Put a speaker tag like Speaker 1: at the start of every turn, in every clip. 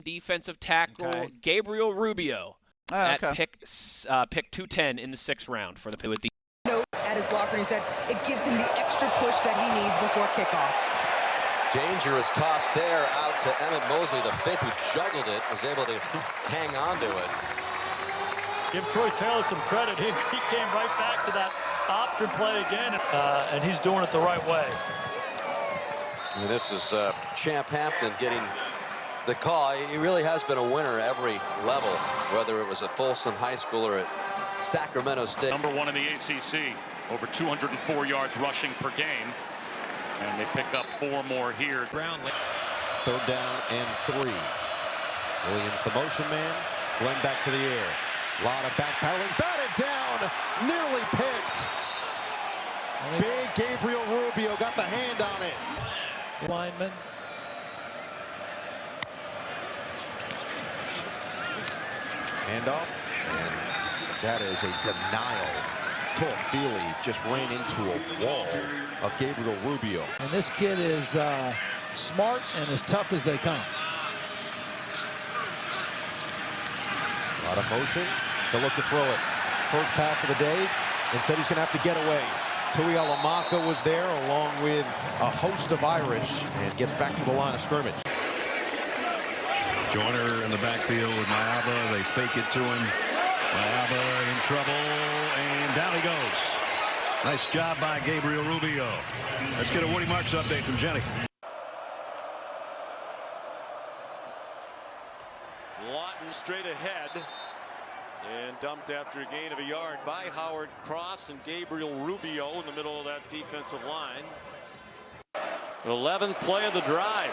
Speaker 1: defensive tackle Gabriel Rubio at pick 210 in the 6th round for the with the
Speaker 2: note at his locker, and he said it gives him the extra push that he needs before kickoff.
Speaker 3: Dangerous toss there out to Emmett Mosley, the 5th, who juggled it, was able to hang on to it.
Speaker 4: Give Troy Taylor some credit. He came right back to that option play again, and he's doing it the right way.
Speaker 3: And this is Champ Hampton getting the call. He really has been a winner every level, whether it was at Folsom High School or at Sacramento State.
Speaker 5: #1 in the ACC, over 204 yards rushing per game. And they pick up 4 more here.
Speaker 6: Brownlee. 3rd down and 3. Williams, the motion man. Glenn back to the air. A lot of backpedaling. Batted down. Nearly picked. Big Gabriel Rubio got the hand on it.
Speaker 4: Lineman.
Speaker 6: Handoff. And that is a denial. Toafili just ran into a wall of Gabriel Rubio.
Speaker 4: And this kid is smart and as tough as they come.
Speaker 6: A lot of motion. They'll look to throw it. First pass of the day. Instead, he's going to have to get away. Tui Alamaka was there along with a host of Irish and gets back to the line of scrimmage.
Speaker 7: Joyner in the backfield with Mayaba. They fake it to him. Mayaba in trouble, and down he goes. Nice job by Gabriel Rubio. Let's get a Woody Marks update from Jenny.
Speaker 8: Lawton straight ahead and dumped after a gain of a yard by Howard Cross and Gabriel Rubio in the middle of that defensive line. 11th play of the drive.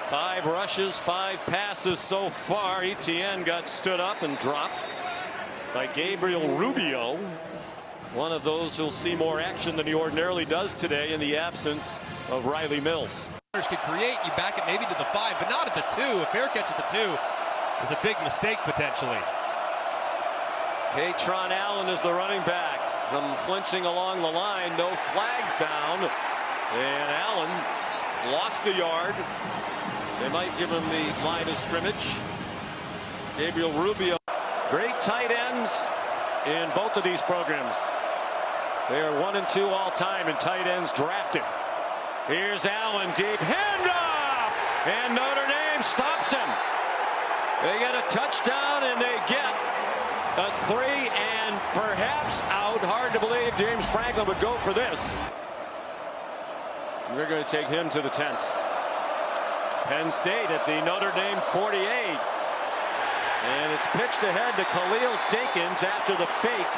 Speaker 8: 5 rushes, 5 passes so far. Etienne got stood up and dropped by Gabriel Rubio, one of those who'll see more action than he ordinarily does today in the absence of Riley Mills.
Speaker 9: Could create, you back it maybe to the 5, but not at the 2. A fair catch at the 2 is a big mistake potentially.
Speaker 8: Katron Allen is the running back. Some flinching along the line, no flags down, and Allen lost a yard. They might give him the line of scrimmage. Gabriel Rubio. Great tight ends in both of these programs. They are 1 and 2 all time in tight ends drafted. Here's Allen, deep handoff, and Notre Dame stops him. They get a touchdown and they get a 3 and perhaps out. Hard to believe James Franklin would go for this. They're going to take him to the tent. Penn State at the Notre Dame 48. And it's pitched ahead to Khalil Dinkins after the fake.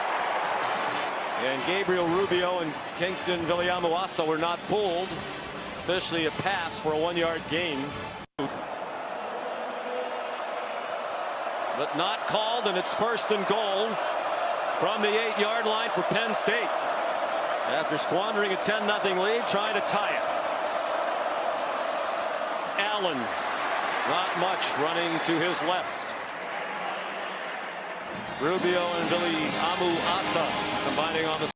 Speaker 8: And Gabriel Rubio and Kingston Viliamuasa were not fooled. Officially a pass for a 1-yard gain. But not called, and it's 1st and goal from the 8-yard line for Penn State. After squandering a 10-0 lead, trying to tie it. Allen, not much, running to his left. Rubio and Viliamuasa combining on the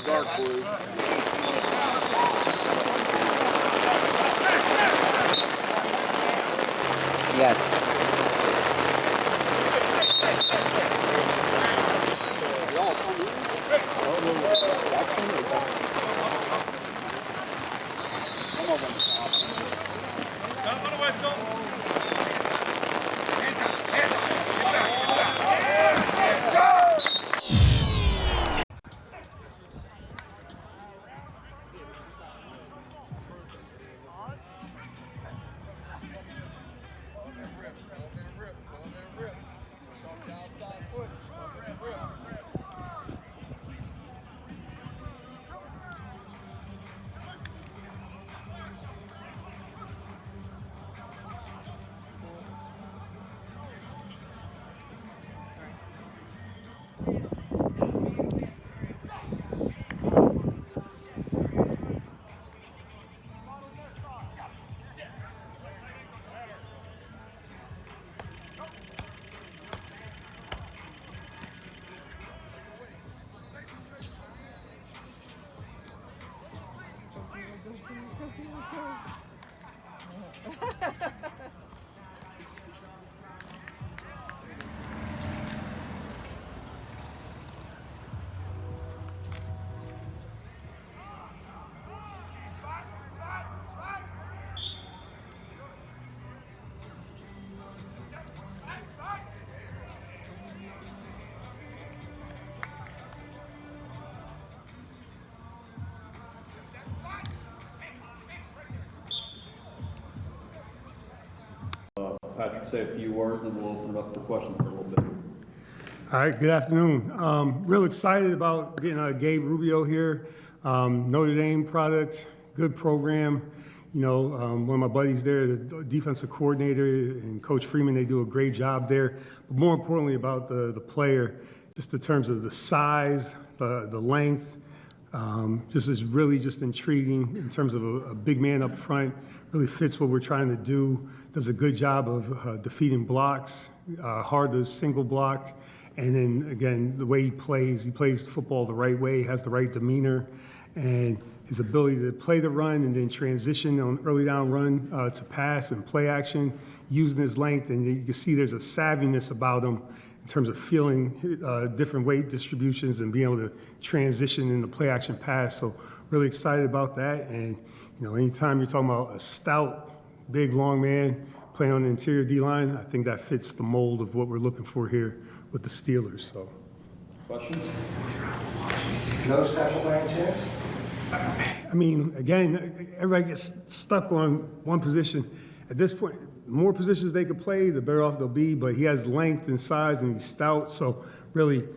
Speaker 10: dark blue.
Speaker 11: Yes.
Speaker 10: Patrick say a few words, and we'll open it up for questions for a little bit.
Speaker 11: All right, good afternoon. Real excited about getting Gabe Rubio here. Notre Dame product, good program. You know, one of my buddies there, the defensive coordinator and Coach Freeman, they do a great job there. But more importantly about the player, just in terms of the size, the length, just is really just intriguing in terms of a big man up front. Really fits what we're trying to do. Does a good job of defeating blocks, hard to single block. And then again, the way he plays football the right way, has the right demeanor, and his ability to play the run and then transition on early down run to pass and play action, using his length. And you can see there's a savviness about him in terms of feeling different weight distributions and being able to transition in the play action pass. So really excited about that. And you know, anytime you're talking about a stout, big, long man playing on the interior D-line, I think that fits the mold of what we're looking for here with the Steelers. So,
Speaker 10: questions?
Speaker 12: Nose tackle by any chance?
Speaker 11: I mean, again, everybody gets stuck on one position. At this point, the more positions they could play, the better off they'll be. But he has length and size, and he's stout. So, really,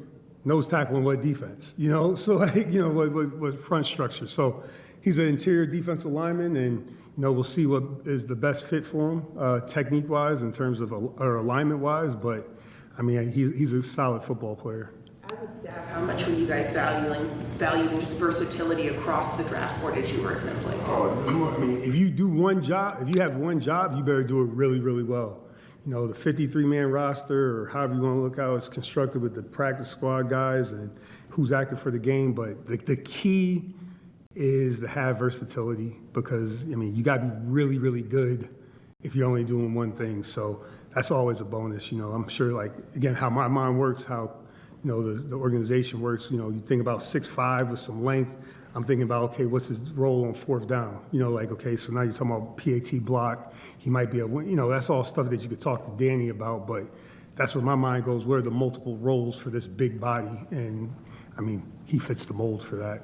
Speaker 11: nose tackle and what defense? You know, so like what front structure. So, he's an interior defensive lineman, and you know, we'll see what is the best fit for him, technique-wise, in terms of or alignment-wise. But I mean, he's a solid football player.
Speaker 13: As a staff, how much were you guys valuing just versatility across the draft board as you were assembling?
Speaker 11: I mean, if you do one job, if you have one job, you better do it really, really well. You know, the 53-man roster, or however you want to look how it's constructed with the practice squad guys and who's active for the game. But the key is to have versatility, because, I mean, you got to be really, really good if you're only doing one thing. So that's always a bonus. You know, I'm sure, like, again, how my mind works, how, you know, the organization works. You know, you think about 6'5" with some length. I'm thinking about, okay, what's his role on fourth down? You know, like, okay, so now you're talking about PAT block. He might be you know, that's all stuff that you could talk to Danny about, but that's where my mind goes. What are the multiple roles for this big body? And, I mean, he fits the mold for that.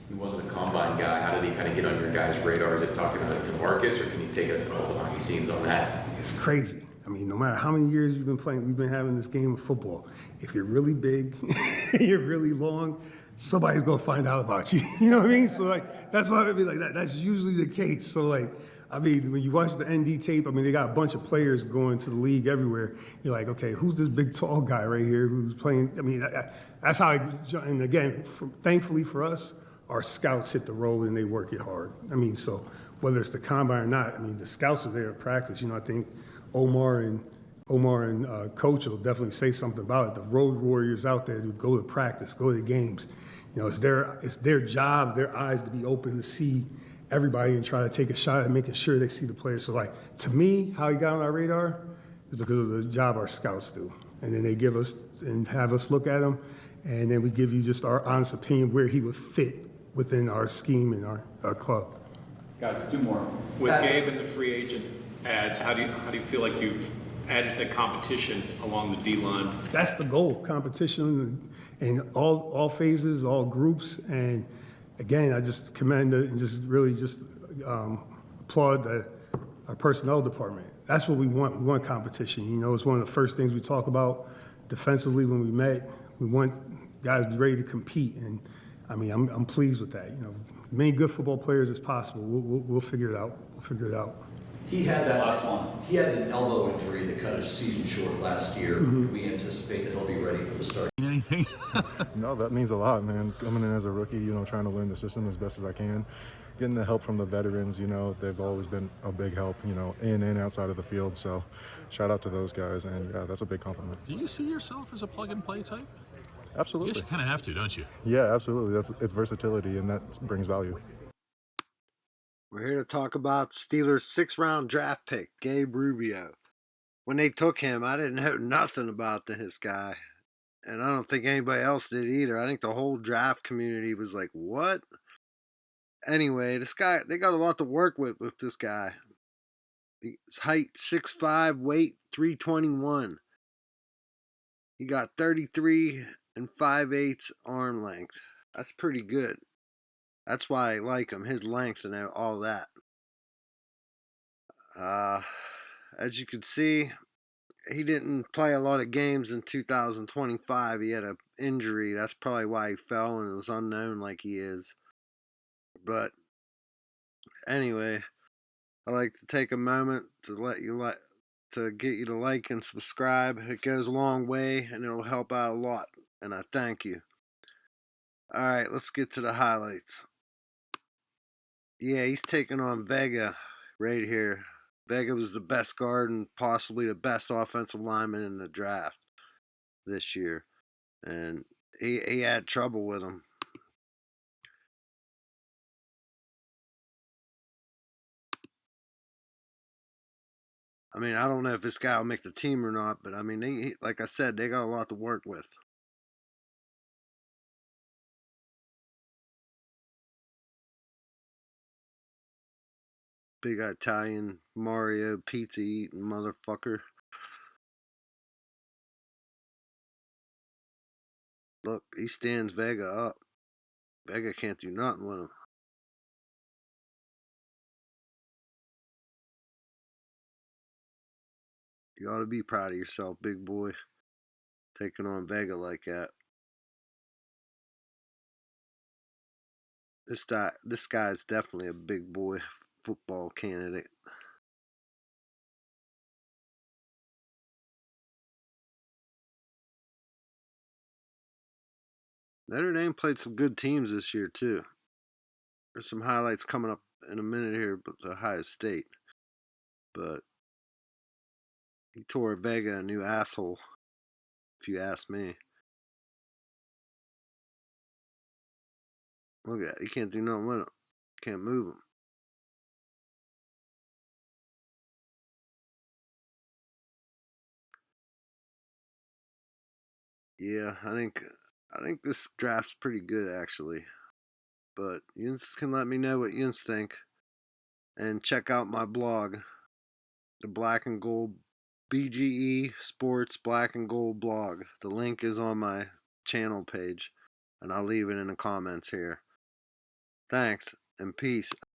Speaker 14: He wasn't a combine guy. How did he kind of get on your guys' radar? Is it talking to Marcus, or can you take us all behind the scenes on that?
Speaker 11: It's crazy. I mean, no matter how many years you've been playing, we've been having this game of football. If you're really big, you're really long, somebody's gonna find out about you. You know what I mean? So like, that's why I mean, like that's usually the case. So like, I mean, when you watch the ND tape, I mean, they got a bunch of players going to the league everywhere. You're like, okay, who's this big tall guy right here who's playing? I mean, that's how. And again, thankfully for us, our scouts hit the road and they work it hard. I mean, so whether it's the combine or not, I mean, the scouts are there to practice. You know, I think Omar and Coach will definitely say something about it. The road warriors out there who go to practice, go to the games. You know, it's their job, their eyes to be open to see everybody and try to take a shot at making sure they see the players. So, like, to me, how he got on our radar is because of the job our scouts do. And then they give us and have us look at him, and then we give you just our honest opinion where he would fit within our scheme and our club.
Speaker 10: Guys, two more.
Speaker 15: With Gabe and the free agent ads, how do you feel like you've added to the competition along the D-line?
Speaker 11: That's the goal, competition in all phases, all groups. And again, I just commend it and just really just applaud our personnel department. That's what we want. We want competition. You know, it's one of the first things we talk about defensively when we met. We want guys to be ready to compete. And I mean, I'm pleased with that. You know, many good football players as possible. We'll figure it out. We'll figure it out.
Speaker 12: He had that last one. He had an elbow injury that cut his season short last year. Do we anticipate that he'll be ready for the start?
Speaker 16: Anything? No, that means a lot, man. Coming in as a rookie, you know, trying to learn the system as best as I can. Getting the help from the veterans, you know, they've always been a big help, you know, in and outside of the field. So shout out to those guys, and yeah, that's a big compliment.
Speaker 17: Do you see yourself as a plug-and-play type?
Speaker 16: Absolutely.
Speaker 17: I guess you kind of have to, don't you?
Speaker 16: Yeah, absolutely. It's versatility, and that brings value.
Speaker 18: We're here to talk about Steelers' 6th-round draft pick, Gabe Rubio. When they took him, I didn't know nothing about this guy, and I don't think anybody else did either. I think the whole draft community was like, what? Anyway, this guy, they got a lot to work with this guy. His height, 6'5", weight, 321. He got 33 and 5/8 arm length. That's pretty good. That's why I like him, his length and all that. As you can see, he didn't play a lot of games in 2025. He had an injury. That's probably why he fell and it was unknown like he is. But anyway, I like to take a moment to get you to like and subscribe. It goes a long way and it'll help out a lot. And I thank you. All right, let's get to the highlights. Yeah, he's taking on Vega right here. Vega was the best guard and possibly the best offensive lineman in the draft this year. And he had trouble with him. I mean, I don't know if this guy will make the team or not, but I mean, like I said, they got a lot to work with. Big Italian Mario pizza eating motherfucker. Look, he stands Vega up. Vega can't do nothing with him. You ought to be proud of yourself, big boy. Taking on Vega like that. This guy's definitely a big boy football candidate. Notre Dame played some good teams this year too. There's some highlights coming up in a minute here, but Ohio State. But he tore Vega a new asshole, if you ask me. Look at that. He can't do nothing with him. Can't move him. Yeah, I think this draft's pretty good actually. But you can let me know what you think. And check out my blog, the Black and Gold BGE Sports Black and Gold blog. The link is on my channel page, and I'll leave it in the comments here. Thanks, and peace.